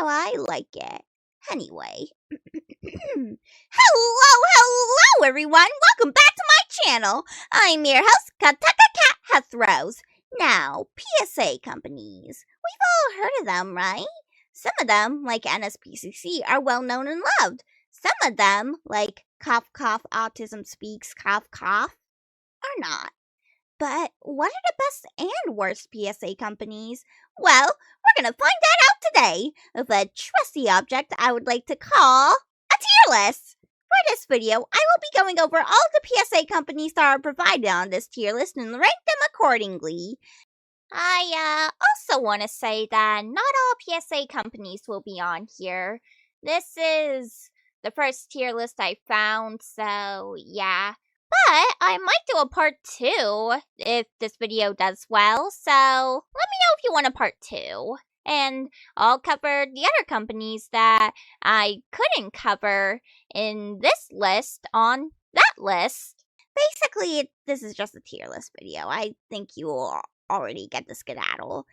how I like it. Anyway. Hello, everyone! Welcome back to my channel! I'm your host, Kataka Heathrose. Now, PSA companies. We've all heard of them, right? Some of them, like NSPCC, are well known and loved. Some of them, like Cough Cough Autism Speaks Cough Cough, are not. But what are the best and worst PSA companies? Well, we're going to find that out today with a trusty object I would like to call a tier list. For this video, I will be going over all the PSA companies that are provided on this tier list and rank them accordingly. I also want to say that not all PSA companies will be on here. This is the first tier list I found, so yeah. But I might do a part 2 if this video does well, so let me know if you want a part 2. And I'll cover the other companies that I couldn't cover in this list on that list. Basically, this is just a tier list video. I think you will already get the skedaddle.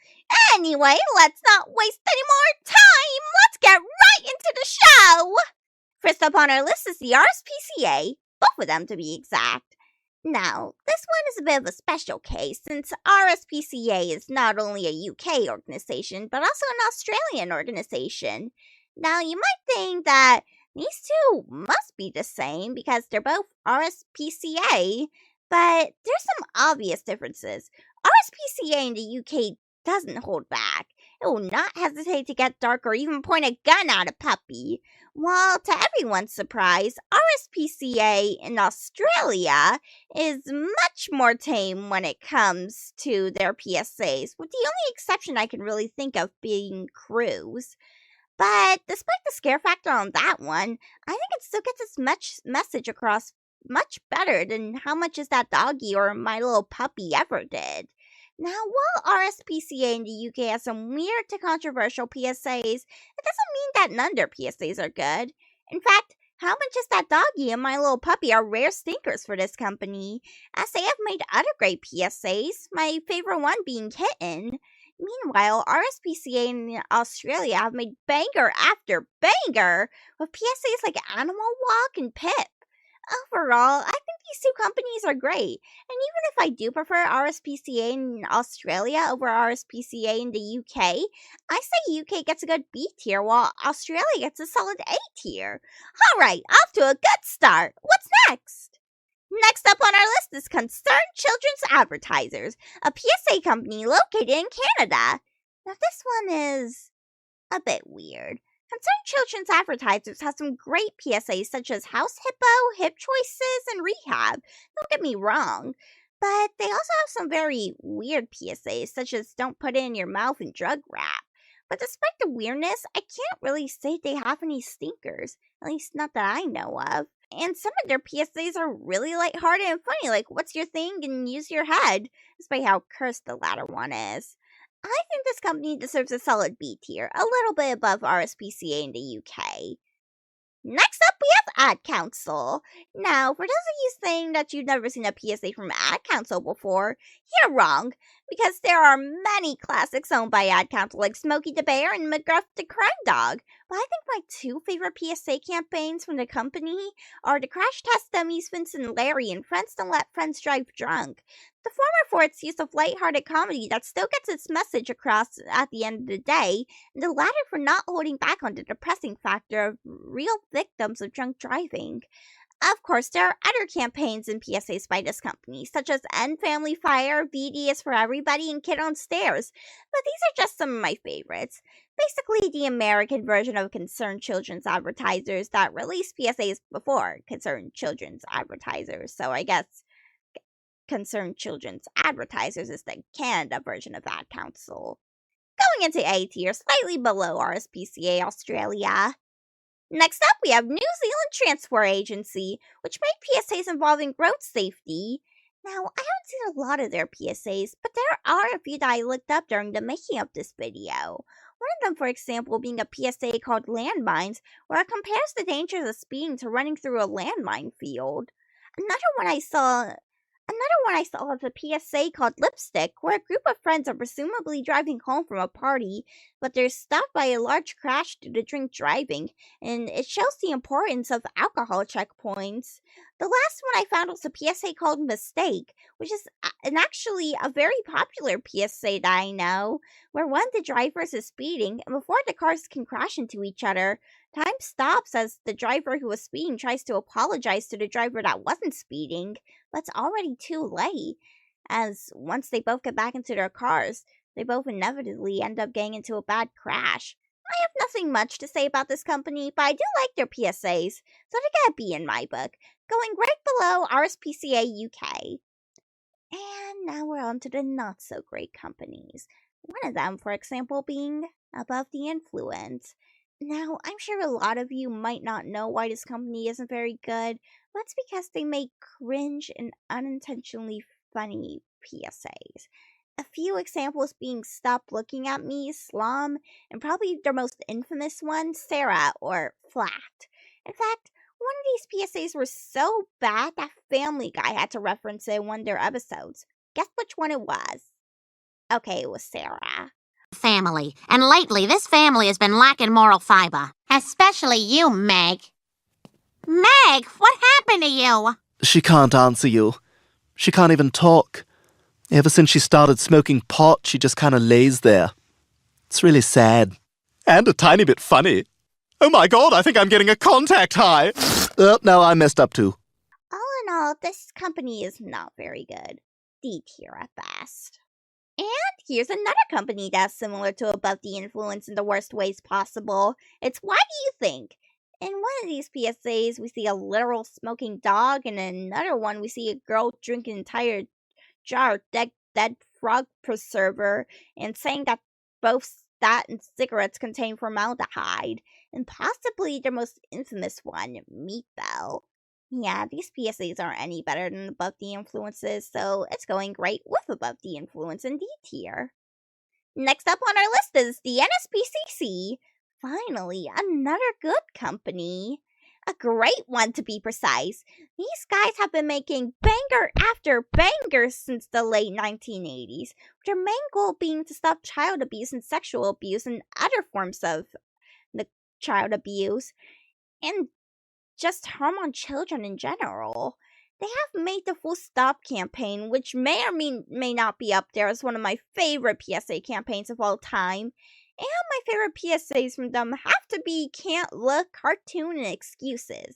Anyway, let's not waste any more time. Let's get right into the show. First up on our list is the RSPCA. Both of them, to be exact. Now, this one is a bit of a special case, since RSPCA is not only a UK organization, but also an Australian organization. Now, you might think that these two must be the same, because they're both RSPCA, but there's some obvious differences. RSPCA in the UK doesn't hold back. It will not hesitate to get dark or even point a gun at a puppy. While, to everyone's surprise, RSPCA in Australia is much more tame when it comes to their PSAs, with the only exception I can really think of being crews. But despite the scare factor on that one, I think it still gets its message across much better than How Much Is That Doggy or My Little Puppy ever did. Now, while RSPCA in the UK has some weird to controversial PSAs, it doesn't mean that none of their PSAs are good. In fact, How Much Is That Doggy and My Little Puppy are rare stinkers for this company, as they have made other great PSAs, my favorite one being Kitten. Meanwhile, RSPCA in Australia have made banger after banger with PSAs like Animal Walk and Pip. Overall, I think these two companies are great, and even if I do prefer RSPCA in Australia over RSPCA in the UK, I say UK gets a good B tier while Australia gets a solid A tier. Alright, off to a good start. What's next? Next up on our list is Concerned Children's Advertisers, a PSA company located in Canada. Now this one is a bit weird. Concerned Children's Advertisers has some great PSAs such as House Hippo, Hip Choices, and Rehab. Don't get me wrong. But they also have some very weird PSAs such as Don't Put It in Your Mouth and Drug Rap. But despite the weirdness, I can't really say they have any stinkers. At least not that I know of. And some of their PSAs are really lighthearted and funny, like What's Your Thing and Use Your Head, despite how cursed the latter one is. I think this company deserves a solid B tier, a little bit above RSPCA in the UK. Next up, we have Ad Council. Now, for those of you saying that you've never seen a PSA from Ad Council before, you're wrong, because there are many classics owned by Ad Council like Smokey the Bear and McGruff the Crime Dog. But I think my two favorite PSA campaigns from the company are the Crash Test Dummies Vincent and Larry and Friends Don't Let Friends Drive Drunk. The former for its use of lighthearted comedy that still gets its message across at the end of the day, and the latter for not holding back on the depressing factor of real victims of drunk driving. Of course, there are other campaigns and PSAs by this company, such as End Family Fire, VD is for Everybody, and Kid on Stairs, but these are just some of my favorites. Basically, the American version of Concerned Children's Advertisers that released PSAs before Concerned Children's Advertisers, so I guess Concerned Children's Advertisers is the Canada version of Ad Council. Going into A tier, slightly below RSPCA Australia. Next up, we have New Zealand Transport Agency, which made PSAs involving road safety. Now, I haven't seen a lot of their PSAs, but there are a few that I looked up during the making of this video. One of them, for example, being a PSA called Landmines, where it compares the dangers of speeding to running through a landmine field. Another Another one I saw was a PSA called Lipstick, where a group of friends are presumably driving home from a party, but they're stopped by a large crash due to drink driving, and it shows the importance of alcohol checkpoints. The last one I found was a PSA called Mistake, which is actually a very popular PSA that I know, where one of the drivers is speeding, and before the cars can crash into each other, time stops as the driver who was speeding tries to apologize to the driver that wasn't speeding, but it's already too late, as once they both get back into their cars, they both inevitably end up getting into a bad crash. I have nothing much to say about this company, but I do like their PSAs, so they gotta be in my book, going right below RSPCA UK. And now we're on to the not so great companies. One of them, for example, being Above the Influence. Now, I'm sure a lot of you might not know why this company isn't very good, but it's because they make cringe and unintentionally funny PSAs. A few examples being Stop Looking at Me, Slum, and probably their most infamous one, Sarah, or Flat. In fact, one of these PSAs were so bad that Family Guy had to reference it in one of their episodes. Guess which one it was? Okay, it was Sarah. Family, and lately this family has been lacking moral fiber. Especially you, Meg. Meg, what happened to you? She can't answer you. She can't even talk. Ever since she started smoking pot, she just kind of lays there. It's really sad. And a tiny bit funny. Oh my god, I think I'm getting a contact high. No, I messed up too. All in all, this company is not very good. D tier at best. And here's another company that's similar to Above the Influence in the worst ways possible. It's Why Do You Think? In one of these PSAs, we see a literal smoking dog, and in another one, we see a girl drink an entire jar of dead frog preserver and saying that both that and cigarettes contain formaldehyde. And possibly their most infamous one, Meatbell. Yeah, these PSAs aren't any better than Above the Influences, so it's going great with Above the Influence in D tier. Next up on our list is the NSPCC. Finally, another good company. A great one, to be precise. These guys have been making banger after banger since the late 1980s, with their main goal being to stop child abuse and sexual abuse and other forms of the child abuse, and just harm on children in general. They have made the Full Stop campaign, which may or may not be up there as one of my favorite PSA campaigns of all time. And my favorite PSAs from them have to be Can't Look, Cartoon, and Excuses.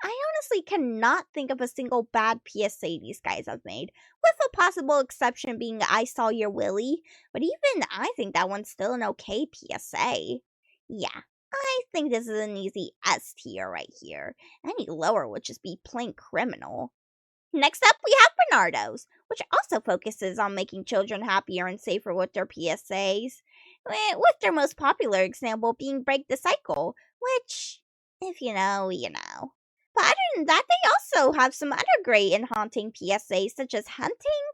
I honestly cannot think of a single bad PSA these guys have made, with a possible exception being I Saw Your Willy, but even I think that one's still an okay PSA. Yeah, I think this is an easy S tier right here. Any lower would just be plain criminal. Next up, we have Bernardo's, which also focuses on making children happier and safer with their PSAs, with their most popular example being Break the Cycle, which, if you know, you know. But other than that, they also have some other great and haunting PSAs, such as Hunting,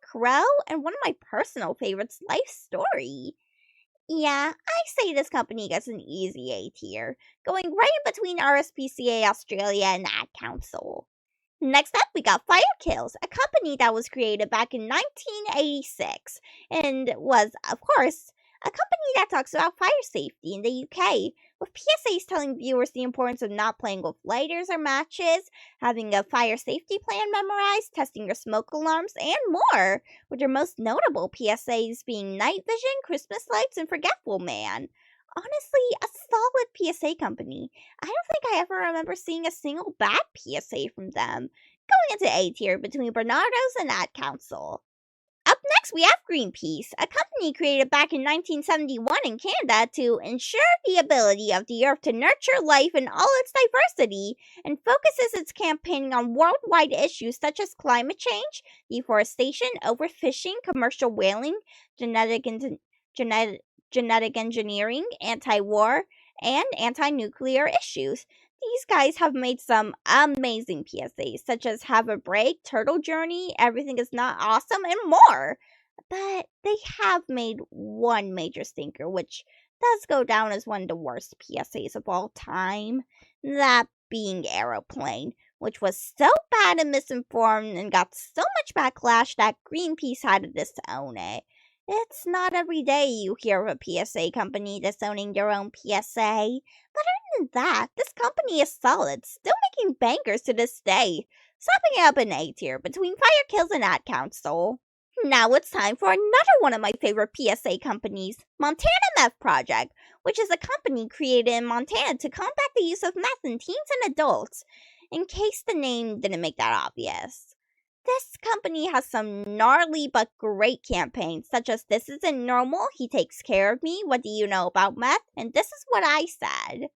Crow, and one of my personal favorites, Life Story. Yeah, I say this company gets an easy A tier, going right in between RSPCA Australia and Ad Council. Next up, we got Fire Kills, a company that was created back in 1986, and was, of course, a company that talks about fire safety in the UK, with PSAs telling viewers the importance of not playing with lighters or matches, having a fire safety plan memorized, testing your smoke alarms, and more, with their most notable PSAs being Night Vision, Christmas Lights, and Forgetful Man. Honestly, a solid PSA company. I don't think I ever remember seeing a single bad PSA from them, going into A tier between Bernardo's and Ad Council. Up next, we have Greenpeace, a company created back in 1971 in Canada to ensure the ability of the Earth to nurture life in all its diversity, and focuses its campaigning on worldwide issues such as climate change, deforestation, overfishing, commercial whaling, genetic engineering, anti-war, and anti-nuclear issues. These guys have made some amazing PSAs, such as Have a Break, Turtle Journey, Everything is Not Awesome, and more. But they have made one major stinker, which does go down as one of the worst PSAs of all time. That being Aeroplane, which was so bad and misinformed and got so much backlash that Greenpeace had to disown it. It's not every day you hear of a PSA company disowning their own PSA. But other than that, this company is solid, still making bankers to this day, slapping it up in A tier between Fire Kills and Ad Council. Now it's time for another one of my favorite PSA companies, Montana Meth Project, which is a company created in Montana to combat the use of meth in teens and adults, in case the name didn't make that obvious. This company has some gnarly but great campaigns, such as This Isn't Normal, He Takes Care of Me, What Do You Know About Meth, and This Is What I Said.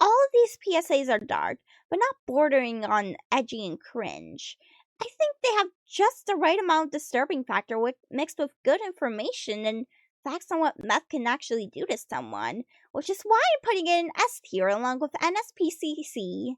All of these PSAs are dark, but not bordering on edgy and cringe. I think they have just the right amount of disturbing factor mixed with good information and facts on what meth can actually do to someone, which is why I'm putting it in S tier along with NSPCC.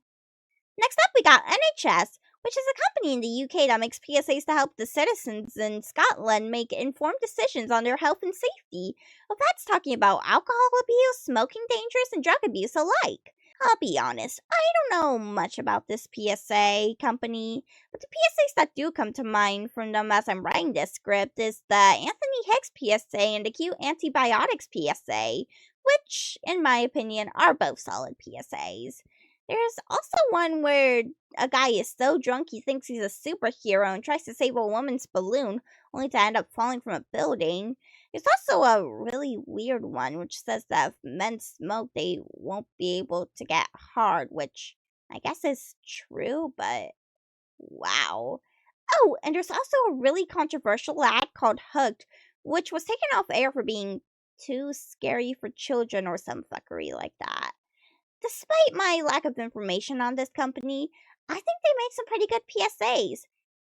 Next up, we got NHS, which is a company in the UK that makes PSAs to help the citizens in Scotland make informed decisions on their health and safety. Well, that's talking about alcohol abuse, smoking dangers, and drug abuse alike. I'll be honest, I don't know much about this PSA company, but the PSAs that do come to mind from them as I'm writing this script is the Anthony Hicks PSA and the Q Antibiotics PSA, which, in my opinion, are both solid PSAs. There's also one where a guy is so drunk he thinks he's a superhero and tries to save a woman's balloon, only to end up falling from a building. There's also a really weird one which says that if men smoke, they won't be able to get hard, which I guess is true, but wow. Oh, and there's also a really controversial ad called Hooked, which was taken off air for being too scary for children or some fuckery like that. Despite my lack of information on this company, I think they make some pretty good PSAs.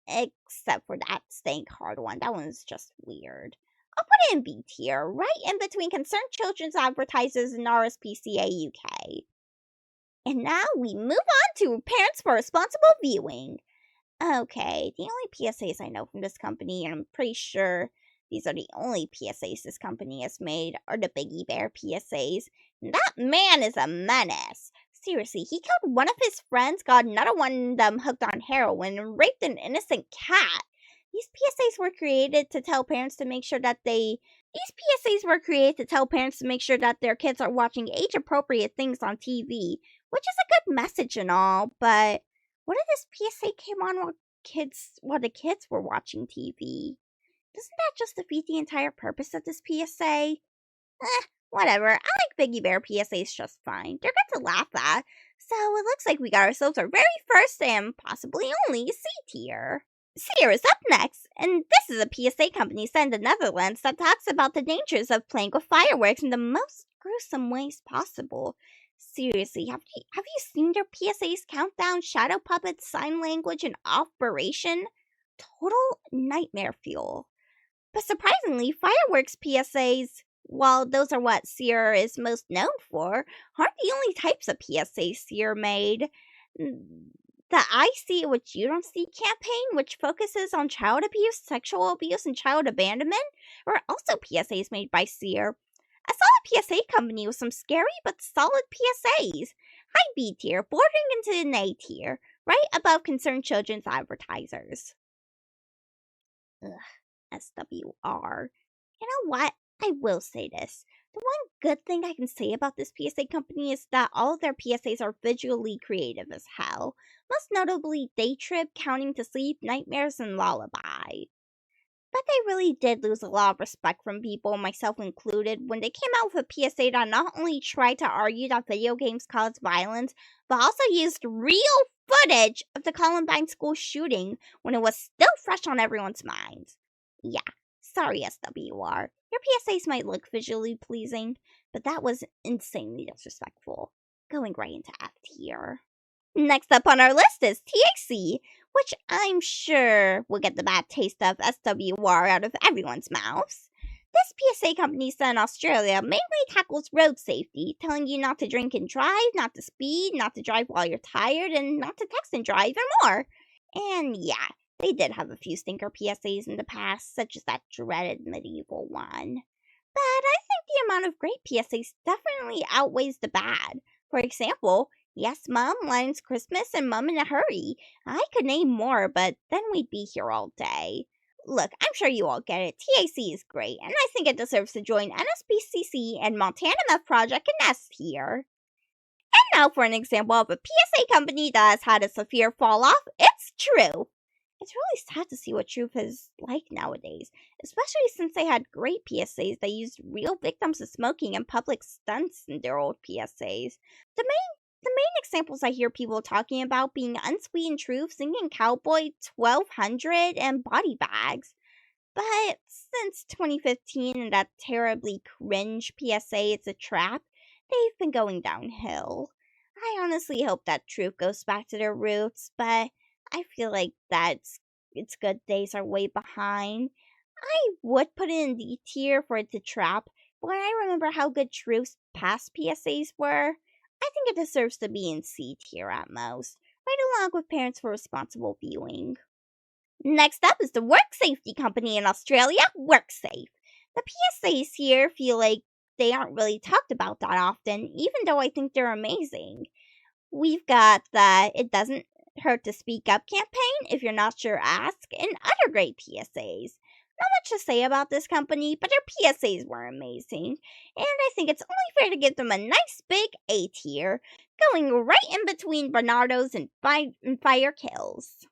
Except for that stank hard one. That one's just weird. I'll put it in B tier, right in between Concerned Children's Advertisers and RSPCA UK. And now we move on to Parents for Responsible Viewing. Okay, the only PSAs I know from this company, and I'm pretty sure these are the only PSAs this company has made, are the Biggie Bear PSAs. And that man is a menace. Seriously, he killed one of his friends, got another one of them hooked on heroin, and raped an innocent cat. These PSAs were created to tell parents to make sure that their kids are watching age-appropriate things on TV, which is a good message and all, but what if this PSA came on while the kids were watching TV? Doesn't that just defeat the entire purpose of this PSA? Whatever. I like Biggie Bear PSAs just fine. They're good to laugh at. So it looks like we got ourselves our very first and possibly only C tier. Seer is up next, and this is a PSA company set in the Netherlands that talks about the dangers of playing with fireworks in the most gruesome ways possible. Seriously, have you seen their PSAs countdown, shadow puppets, sign language, and operation? Total nightmare fuel. But surprisingly, fireworks PSAs, while those are what Seer is most known for, aren't the only types of PSAs Seer made. The I See What You Don't See campaign, which focuses on child abuse, sexual abuse, and child abandonment, are also PSAs made by Seer. A solid PSA company with some scary but solid PSAs. High B tier, bordering into an A tier, right above Concerned Children's Advertisers. Ugh, SWR. You know what? I will say this. The one good thing I can say about this PSA company is that all of their PSAs are visually creative as hell. Most notably Day Trip, Counting to Sleep, Nightmares, and Lullaby. But they really did lose a lot of respect from people, myself included, when they came out with a PSA that not only tried to argue that video games cause violence, but also used real footage of the Columbine school shooting when it was still fresh on everyone's minds. Yeah, sorry SWR. Your PSAs might look visually pleasing, but that was insanely disrespectful. Going right into F tier. Next up on our list is TAC, which I'm sure will get the bad taste of SWR out of everyone's mouths. This PSA company set in Australia mainly tackles road safety, telling you not to drink and drive, not to speed, not to drive while you're tired, and not to text and drive, and more. And yeah, they did have a few stinker PSAs in the past, such as that dreaded medieval one. But I think the amount of great PSAs definitely outweighs the bad. For example, Yes, Mom, Lion's Christmas and Mom in a Hurry. I could name more, but then we'd be here all day. Look, I'm sure you all get it. TAC is great, and I think it deserves to join NSPCC and Montana Meth Project and S tier. And now for an example of a PSA company that has had a severe fall off, it's Truth. It's really sad to see what Truth is like nowadays, especially since they had great PSAs that used real victims of smoking and public stunts in their old PSAs. The main examples I hear people talking about being Unsweetened Truth, Singing Cowboy, 1200, and Body Bags. But since 2015 and that terribly cringe PSA It's a Trap, they've been going downhill. I honestly hope that Truth goes back to their roots, but I feel like its good days are way behind. I would put it in D tier for It's a Trap, but when I remember how good Truth's past PSAs were, I think it deserves to be in C tier at most, right along with Parents for Responsible Viewing. Next up is the work safety company in Australia, WorkSafe. The PSAs here feel like they aren't really talked about that often, even though I think they're amazing. We've got the It Doesn't Hurt to Speak Up campaign, If You're Not Sure, Ask, and other great PSAs. Not much to say about this company, but their PSAs were amazing, and I think it's only fair to give them a nice big A tier, going right in between Bernardo's and Fire Kills.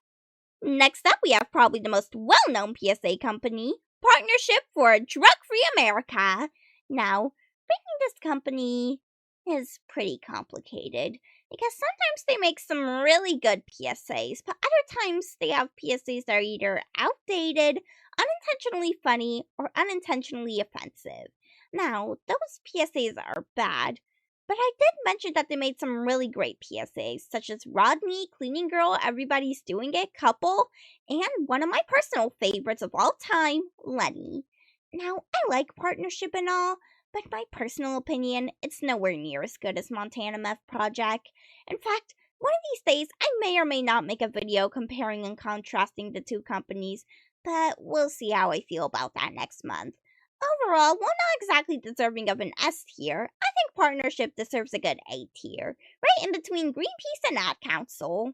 Next up, we have probably the most well-known PSA company, Partnership for a Drug-Free America. Now, ranking this company is pretty complicated, because sometimes they make some really good PSAs, but other times they have PSAs that are either outdated, unintentionally funny, or unintentionally offensive. Now, those PSAs are bad, but I did mention that they made some really great PSAs, such as Rodney, Cleaning Girl, Everybody's Doing It, Couple, and one of my personal favorites of all time, Lenny. Now, I like Partnership and all, but in my personal opinion, it's nowhere near as good as Montana Meth Project. In fact, one of these days, I may or may not make a video comparing and contrasting the two companies, but we'll see how I feel about that next month. Overall, while not exactly deserving of an S tier, I think Partnership deserves a good A tier, right in between Greenpeace and Ad Council.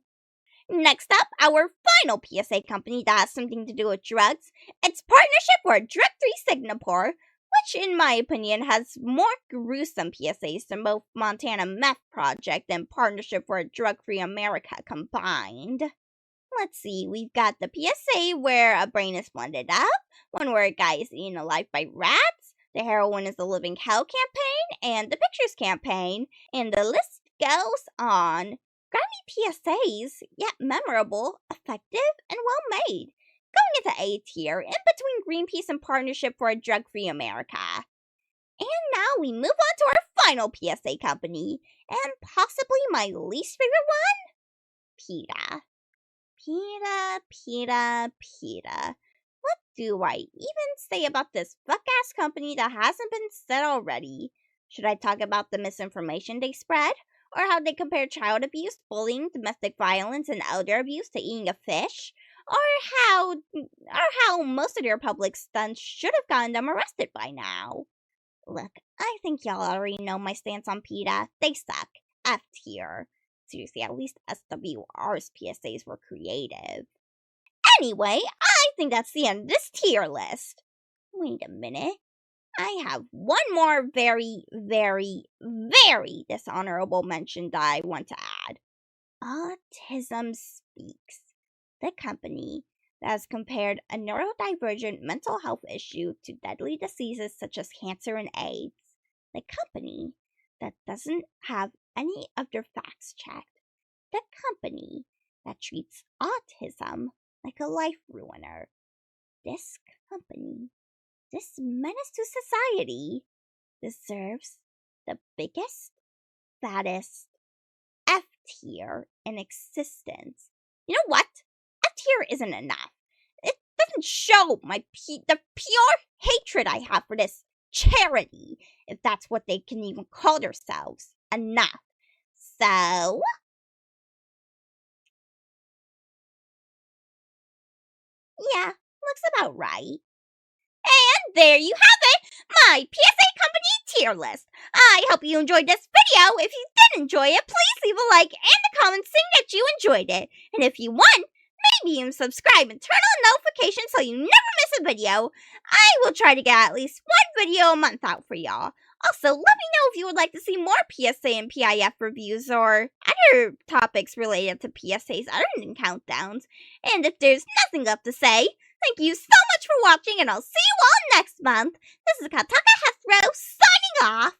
Next up, our final PSA company that has something to do with drugs. It's Partnership for a Drug-Free Singapore, which in my opinion has more gruesome PSAs than both Montana Meth Project and Partnership for a Drug-Free America combined. Let's see, we've got the PSA where a brain is blended up, one where a guy is eaten alive by rats, the heroin is a living hell campaign, and the pictures campaign, and the list goes on. Grimy PSAs, yet memorable, effective, and well made. Going into A tier, in between Greenpeace and Partnership for a Drug-Free America. And now we move on to our final PSA company, and possibly my least favorite one, PETA. PETA. What do I even say about this fuck-ass company that hasn't been said already? Should I talk about the misinformation they spread? Or how they compare child abuse, bullying, domestic violence, and elder abuse to eating a fish? Or how most of their public stunts should have gotten them arrested by now? Look, I think y'all already know my stance on PETA. They suck. F tier. Seriously, at least SWR's PSAs were creative. Anyway, I think that's the end of this tier list. Wait a minute. I have one more very, very, very dishonorable mention that I want to add. Autism Speaks, the company that has compared a neurodivergent mental health issue to deadly diseases such as cancer and AIDS. The company that doesn't have any of their facts checked. The company that treats autism like a life ruiner. This company, this menace to society, deserves the biggest, fattest F tier in existence. You know what? F tier isn't enough. It doesn't show the pure hatred I have for this charity, if that's what they can even call themselves. Enough. So, yeah, looks about right. And there you have it, my PSA Company tier list. I hope you enjoyed this video. If you did enjoy it, please leave a like and a comment saying that you enjoyed it. And if you want, maybe even subscribe and turn on notifications so you never miss a video. I will try to get at least one video a month out for y'all. Also, let me know if you would like to see more PSA and PIF reviews or other topics related to PSAs other than countdowns. And if there's nothing left to say, thank you so much for watching, and I'll see you all next month. This is Kataka Heathrose signing off.